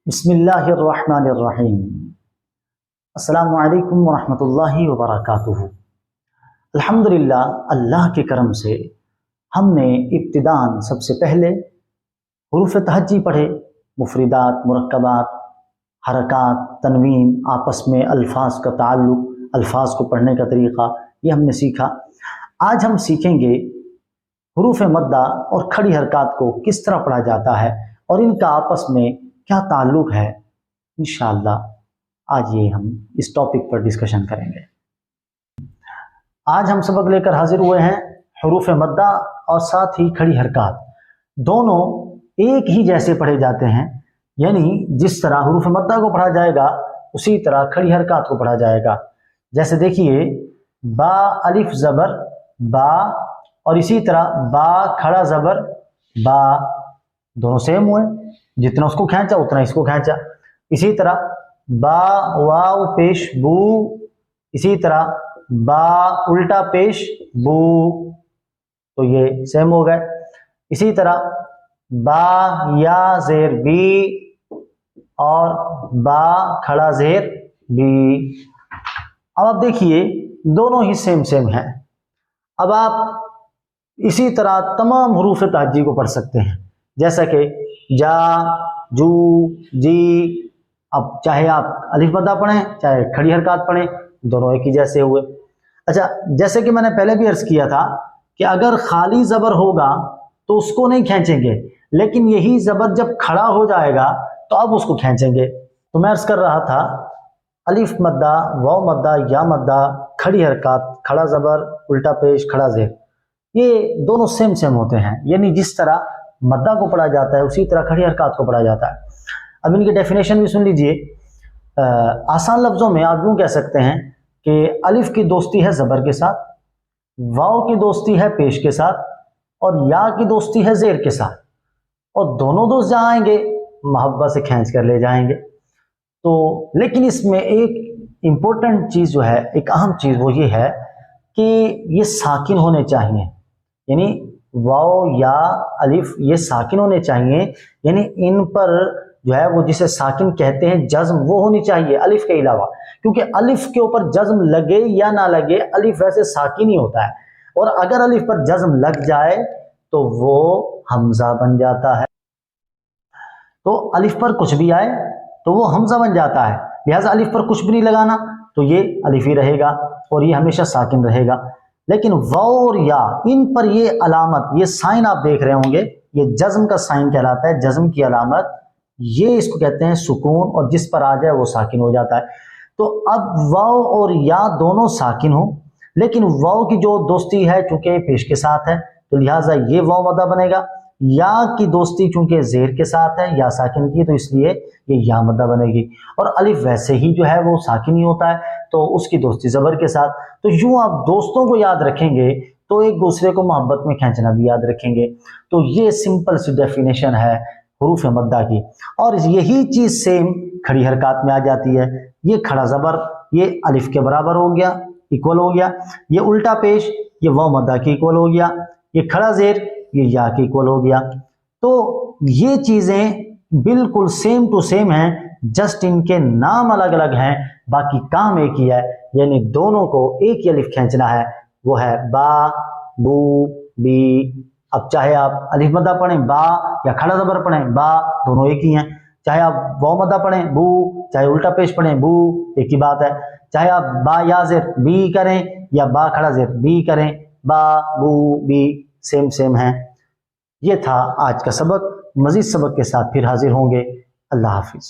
बिस्मिल्लाहिर्रहमानिर्रहीम। अस्सलामु अलैकुम वरहमतुल्लाहि वबरकातुहू। अल्हम्दुलिल्लाह, अल्लाह के करम से हमने इब्तिदान सबसे पहले हुरूफ तहज्जी पढ़े, मुफरिदात, मुरक्कबात, हरकात, तनवीन, आपस में अल्फाज का ताल्लुक, अल्फाज को पढ़ने का तरीक़ा, ये हमने सीखा। आज हम सीखेंगे हुरूफ मद्दा और खड़ी हरकात को किस तरह पढ़ा जाता है और इनका आपस में क्या ताल्लुक है। इंशाअल्लाह आज ये हम इस टॉपिक पर डिस्कशन करेंगे। आज हम सबक लेकर हाजिर हुए हैं हुरूफ मद्दा और साथ ही खड़ी हरकात। दोनों एक ही जैसे पढ़े जाते हैं, यानी जिस तरह हुरूफ मद्दा को पढ़ा जाएगा उसी तरह खड़ी हरकात को पढ़ा जाएगा। जैसे देखिए, बा अलिफ ज़बर बा, और इसी तरह बा खड़ा ज़बर बा, दोनों सेम हुए, जितना उसको खींचा उतना इसको खींचा। इसी तरह बा वाव पेश बू, इसी तरह बा उल्टा पेश बू, तो ये सेम हो गए। इसी तरह बा या ज़ेर बी और बा खड़ा ज़ेर बी। अब आप देखिए, दोनों ही सेम सेम हैं। अब आप इसी तरह तमाम हुरूफ तहज्जी को पढ़ सकते हैं, जैसा कि जा, जू, जी। अब चाहे आप अलिफ मद्दा पढ़ें चाहे खड़ी हरकात पढ़ें, दोनों एक ही जैसे हुए। अच्छा, जैसे कि मैंने पहले भी अर्ज किया था कि अगर खाली ज़बर होगा तो उसको नहीं खींचेंगे, लेकिन यही ज़बर जब खड़ा हो जाएगा तो अब उसको खींचेंगे। तो मैं अर्ज कर रहा था, अलिफ मद्दा, वाव मद्दा, या मद्दा, खड़ी हरकात, खड़ा ज़बर, उल्टा पेश, खड़ा ज़ेर, ये दोनों सेम सेम होते हैं। यानी जिस तरह मद्दा को पढ़ा जाता है उसी तरह खड़ी हरकात को पढ़ा जाता है। अब इनकी डेफिनेशन भी सुन लीजिए। आसान लफ्ज़ों में आप यूँ कह सकते हैं कि अलिफ की दोस्ती है ज़बर के साथ, वाव की दोस्ती है पेश के साथ, और या की दोस्ती है ज़ेर के साथ, और दोनों दोस्त जहाँ आएंगे मोहब्बत से खींच कर ले जाएंगे। तो लेकिन इसमें एक इम्पोर्टेंट चीज़ जो है, एक अहम चीज़, वो ये है कि ये साकिन होने चाहिए। यानी वाव या अलिफ ये साकिन होने चाहिए, यानी इन पर जो है वो जिसे साकिन कहते हैं जज्म, वो होनी चाहिए अलिफ के अलावा। क्योंकि अलिफ के ऊपर जज्म लगे या ना लगे, अलिफ वैसे साकिन ही होता है, और अगर अलिफ पर जज्म लग जाए तो वो हमजा बन जाता है। तो अलिफ पर कुछ भी आए तो वो हमजा बन जाता है, लिहाजा अलिफ पर कुछ भी नहीं लगाना तो ये अलिफ ही रहेगा और ये हमेशा साकिन रहेगा। लेकिन वाव और या, इन पर ये अलामत, ये साइन आप देख रहे होंगे, ये जज्म का साइन कहलाता है, जज्म की अलामत, ये इसको कहते हैं सुकून, और जिस पर आ जाए वो साकिन हो जाता है। तो अब वाव और या दोनों साकिन हो, लेकिन वाव की जो दोस्ती है चूंकि पेश के साथ है तो लिहाजा ये वाव मद्दा बनेगा। या की दोस्ती चूंकि ज़ेर के साथ है, या साकिन की, तो इसलिए ये या मद्दा बनेगी। और अलिफ वैसे ही जो है वो साकिन ही होता है, तो उसकी दोस्ती ज़बर के साथ। तो यूं आप दोस्तों को याद रखेंगे तो एक दूसरे को मोहब्बत में खींचना भी याद रखेंगे। तो ये सिंपल सी डेफिनेशन है हुरूफ मद्दा की, और यही चीज़ सेम खड़ी हरकात में आ जाती है। ये खड़ा ज़बर ये अलिफ के बराबर हो गया, इक्वल हो गया। ये उल्टा पेश ये वाव मद्दा के इक्वल हो गया। ये खड़ा ज़ेर ये या के इक्वल हो गया। तो ये चीज़ें बिल्कुल सेम टू सेम हैं, जस्ट इनके नाम अलग अलग हैं, बाकी काम एक ही है। यानी दोनों को एक ही अलिफ खींचना है, वो है बा, बू, बी। अब चाहे आप अलिफ मद्दा पढ़ें बा या खड़ा ज़बर पढ़ें बा, दोनों एक ही हैं। चाहे आप वाव मद्दा पढ़ें बू, चाहे उल्टा पेश पढ़ें बू, एक ही बात है। चाहे आप बा या ज़ेर बी करें या बा खड़ा ज़ेर बी करें, बा बू बी सेम सेम हैं। ये था आज का सबक। मज़ीद सबक के साथ फिर हाजिर होंगे। अल्लाह हाफिज़।